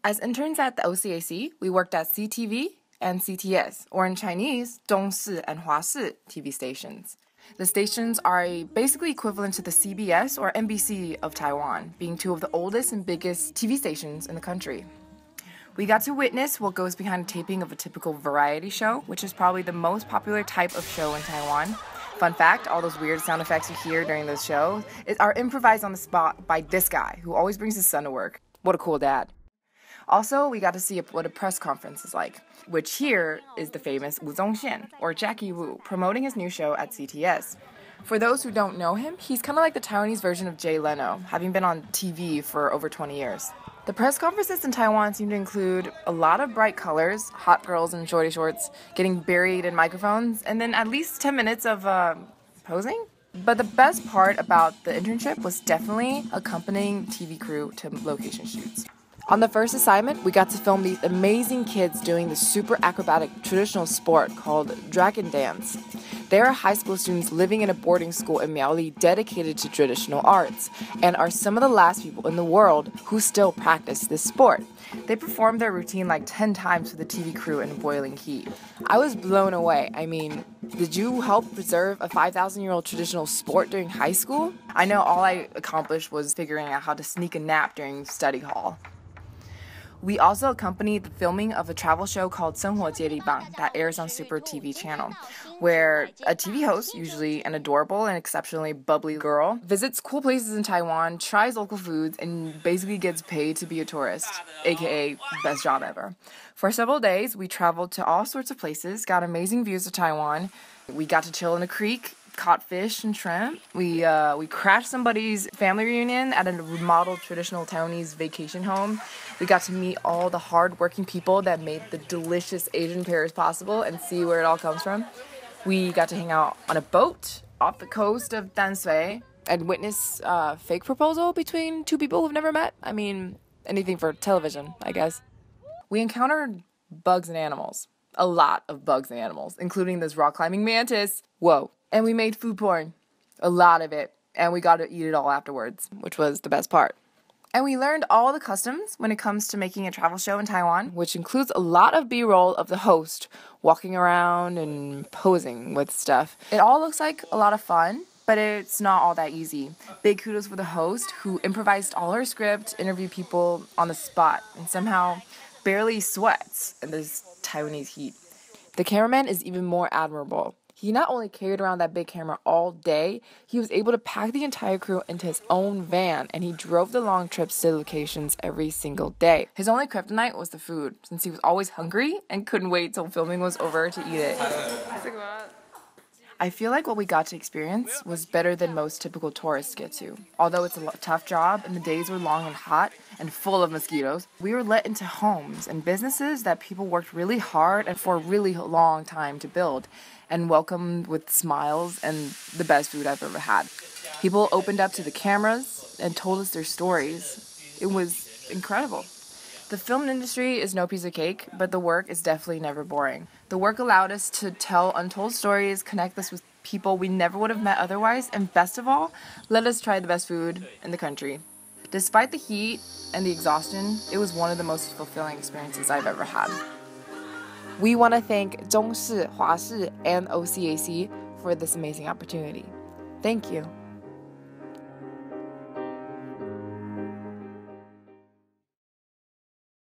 As interns at the OCAC, we worked at CTV and CTS, or in Chinese, 中视 and 华视 TV stations. The stations are basically equivalent to the CBS or NBC of Taiwan, being two of the oldest and biggest TV stations in the country. We got to witness what goes behind the taping of a typical variety show, which is probably the most popular type of show in Taiwan. Fun fact, all those weird sound effects you hear during those shows are improvised on the spot by this guy, who always brings his son to work. What a cool dad. Also, we got to see what a press conference is like, which here is the famous Wu Zongxian, or Jackie Wu, promoting his new show at CTS. For those who don't know him, he's kind of like the Taiwanese version of Jay Leno, having been on TV for over 20 years. The press conferences in Taiwan seem to include a lot of bright colors, hot girls in shorty shorts, getting buried in microphones, and then at least 10 minutes of posing. But the best part about the internship was definitely accompanying TV crew to location shoots. On the first assignment, we got to film these amazing kids doing the super acrobatic traditional sport called dragon dance. They are high school students living in a boarding school in Miaoli dedicated to traditional arts, and are some of the last people in the world who still practice this sport. They performed their routine like 10 times for the TV crew in boiling heat. I was blown away. I mean, did you help preserve a 5,000-year-old traditional sport during high school? I know all I accomplished was figuring out how to sneak a nap during study hall. We also accompanied the filming of a travel show called 生活接力棒 that airs on Super TV channel, where a TV host, usually an adorable and exceptionally bubbly girl, visits cool places in Taiwan, tries local foods, and basically gets paid to be a tourist, aka best job ever. For several days, we traveled to all sorts of places, got amazing views of Taiwan. We got to chill in a creek, caught fish and shrimp. We crashed somebody's family reunion at a remodeled traditional Taiwanese vacation home. We got to meet all the hard-working people that made the delicious Asian pears possible and see where it all comes from. We got to hang out on a boat off the coast of Danshui and witness a fake proposal between two people who've never met. I mean, anything for television, I guess. We encountered bugs and animals. A lot of bugs and animals, including this rock-climbing mantis. Whoa. And we made food porn. A lot of it. And we got to eat it all afterwards, which was the best part. And we learned all the customs when it comes to making a travel show in Taiwan, which includes a lot of B-roll of the host walking around and posing with stuff. It all looks like a lot of fun, but it's not all that easy. Big kudos for the host who improvised all her script, interviewed people on the spot, and somehow barely sweats in this Taiwanese heat. The cameraman is even more admirable. He not only carried around that big camera all day, he was able to pack the entire crew into his own van, and he drove the long trips to locations every single day. His only kryptonite was the food, since he was always hungry and couldn't wait till filming was over to eat it. I feel like what we got to experience was better than most typical tourists get to. Although it's a tough job and the days were long and hot and full of mosquitoes, we were let into homes and businesses that people worked really hard and for a really long time to build, and welcomed with smiles and the best food I've ever had. People opened up to the cameras and told us their stories. It was incredible. The film industry is no piece of cake, but the work is definitely never boring. The work allowed us to tell untold stories, connect us with people we never would have met otherwise, and best of all, let us try the best food in the country. Despite the heat and the exhaustion, it was one of the most fulfilling experiences I've ever had. We want to thank 中视, 华视, and OCAC for this amazing opportunity. Thank you.